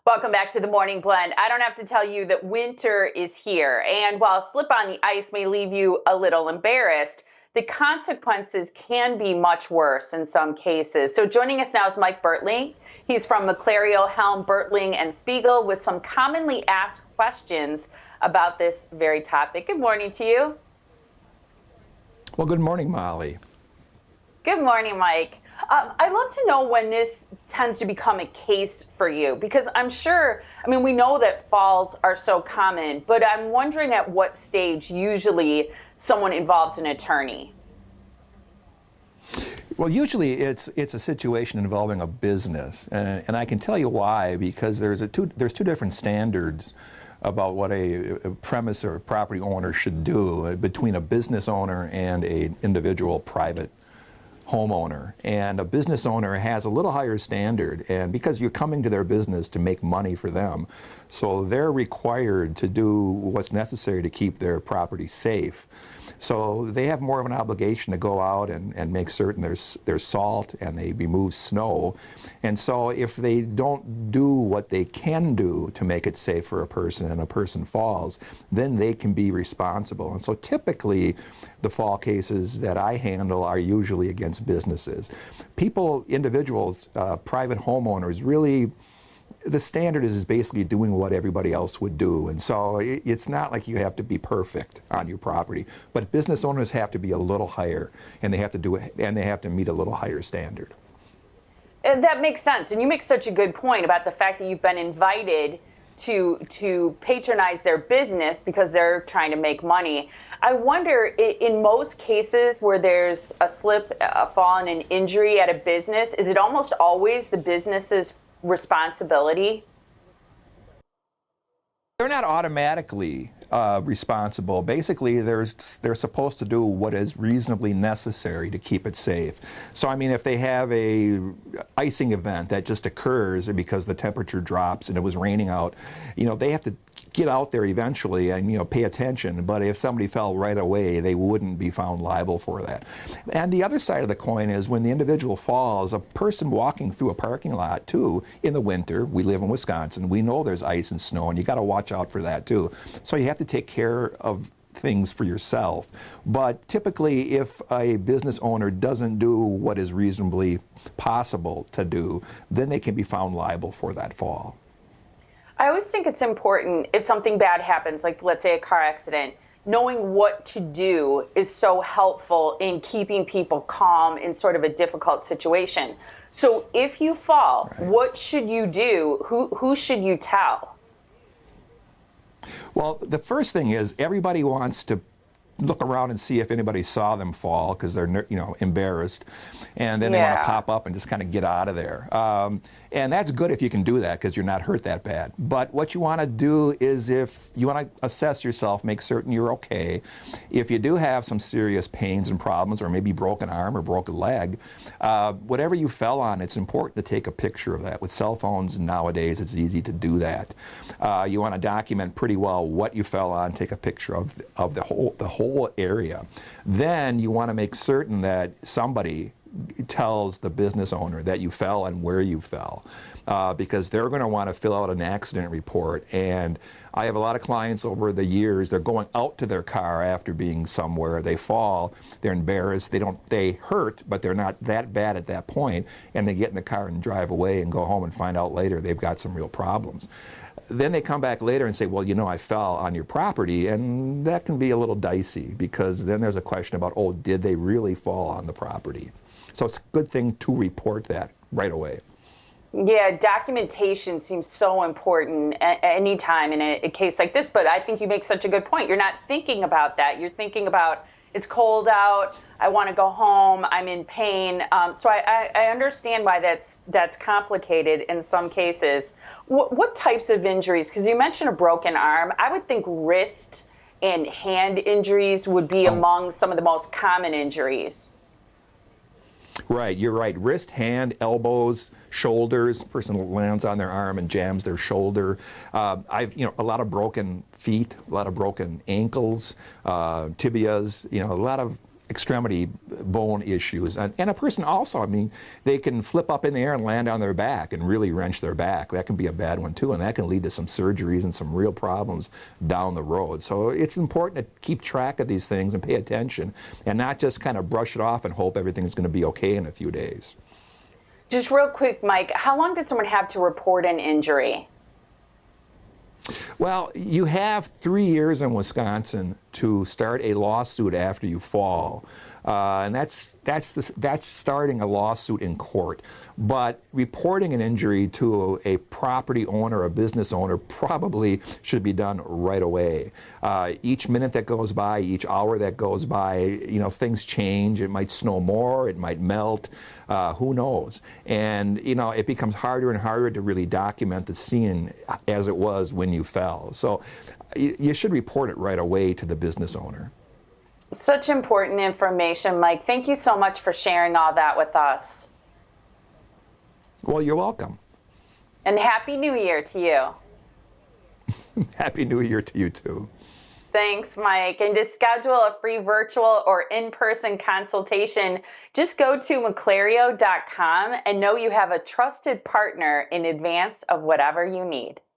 Welcome back to the Morning Blend. I don't have to tell you that winter is here, and while a slip on the ice may leave you a little embarrassed, the consequences can be much worse in some cases. So joining us now is Mike Bertling. He's from McLario, Helm, Bertling, and Spiegel with some commonly asked questions about this very topic. Good morning to you. Well, good morning, Molly. Good morning, Mike. I'd love to know when this tends to become a case for you, because I'm sure, we know that falls are so common, but I'm wondering at what stage usually someone involves an attorney. Well, usually it's a situation involving a business, and I can tell you why, because there's two different standards about what a premise or a property owner should do between a business owner and an individual private homeowner. And a business owner has a little higher standard, and because you're coming to their business to make money for them, so they're required to do what's necessary to keep their property safe. So they have more of an obligation to go out and make certain there's salt and they remove snow. And so if they don't do what they can do to make it safe for a person and a person falls, then they can be responsible. And so typically the fall cases that I handle are usually against businesses. People, individuals, private homeowners, really, the standard is basically doing what everybody else would do. And so it's not like you have to be perfect on your property, but business owners have to be a little higher, and they have to do it, and they have to meet a little higher standard. That makes sense. And you make such a good point about the fact that you've been invited to patronize their business because they're trying to make money. I wonder, in most cases where there's a slip, a fall, and an injury at a business, is it almost always the business's responsibility? They're not automatically responsible. Basically, they're supposed to do what is reasonably necessary to keep it safe. So, if they have a icing event that just occurs because the temperature drops and it was raining out, they have to get out there eventually and pay attention. But if somebody fell right away, they wouldn't be found liable for that. And the other side of the coin is when the individual falls, a person walking through a parking lot too in the winter. We live in Wisconsin. We know there's ice and snow, and you got to watch out for that too. So you have to take care of things for yourself. But typically, if a business owner doesn't do what is reasonably possible to do, then they can be found liable for that fall. I always think it's important if something bad happens, like let's say a car accident, knowing what to do is so helpful in keeping people calm in sort of a difficult situation. So if you fall, right, what should you do? Who should you tell? Well, the first thing is everybody wants to look around and see if anybody saw them fall because they're embarrassed, and then they want to pop up and just kind of get out of there. And that's good if you can do that because you're not hurt that bad. But what you want to do is, if you want to assess yourself, make certain you're okay. If you do have some serious pains and problems, or maybe broken arm or broken leg, whatever you fell on, it's important to take a picture of that. With cell phones nowadays, it's easy to do that. You want to document pretty well what you fell on, take a picture of the whole area. Then you want to make certain that somebody tells the business owner that you fell and where you fell, because they're going to want to fill out an accident report. And I have a lot of clients over the years, they're going out to their car after being somewhere, they fall, they're embarrassed, they hurt, but they're not that bad at that point, and they get in the car and drive away and go home and find out later they've got some real problems. Then they come back later and say, well, I fell on your property, and that can be a little dicey, because then there's a question about, did they really fall on the property? So it's a good thing to report that right away. Yeah, documentation seems so important anytime in a case like this, but I think you make such a good point. You're not thinking about that. You're thinking about, it's cold out, I want to go home, I'm in pain. So I understand why that's complicated in some cases. What types of injuries? Because you mentioned a broken arm. I would think wrist and hand injuries would be among some of the most common injuries. Right, you're right. Wrist, hand, elbows, shoulders. Person lands on their arm and jams their shoulder. I've a lot of broken feet, a lot of broken ankles, tibias. A lot of extremity bone issues. And a person also, I mean, they can flip up in the air and land on their back and really wrench their back. That can be a bad one too, and that can lead to some surgeries and some real problems down the road. So it's important to keep track of these things and pay attention and not just kind of brush it off and hope everything's going to be okay in a few days. Just real quick, Mike, how long does someone have to report an injury? Well, you have 3 years in Wisconsin to start a lawsuit after you fall. And that's starting a lawsuit in court. But reporting an injury to a property owner, a business owner, probably should be done right away. Each minute that goes by, each hour that goes by, things change. It might snow more, it might melt, who knows? And, it becomes harder and harder to really document the scene as it was when you fell. So you should report it right away to the business owner. Such important information, Mike. Thank you so much for sharing all that with us. Well, you're welcome. And Happy New Year to you. Happy New Year to you, too. Thanks, Mike. And to schedule a free virtual or in-person consultation, just go to McLario.com and know you have a trusted partner in advance of whatever you need.